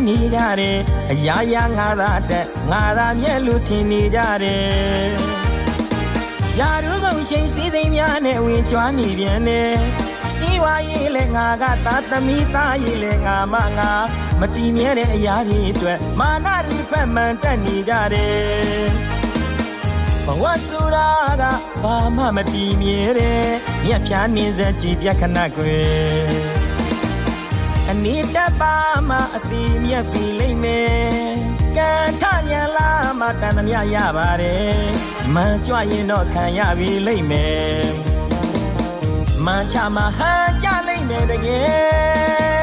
နေကြတယ်အရာရာငါသာတက်ငါသာမျက်လူထင်နေကြတယ်ရာထူးကုန်ရှိန်စည်းသိမ်းများနဲ့ဝင်ကြွားနေပြန်တယ်စီးပွားရေးလဲငါကသာသမီသားရေးလဲငါမငါမတည်မြဲတဲ့အရာတွေအတွက်မာနရိဖက်မှန်တက်နေကြတယ်ဘဝဆိုတာကဘာမှမတည်မြဲတယ်မြက်ဖြားနေစကြည်ပြခဏကွယ်အနိတပါမအတိမြက်ပြီလိမ့်မယ်ကံထညာလာမတန်သမျှရပါတယ်မှန်ကြွရင်တော့ခံရပြီလိမ့်မယ်မှန်ချမှာဟန်ကြလိမ့်မယ်တကယ်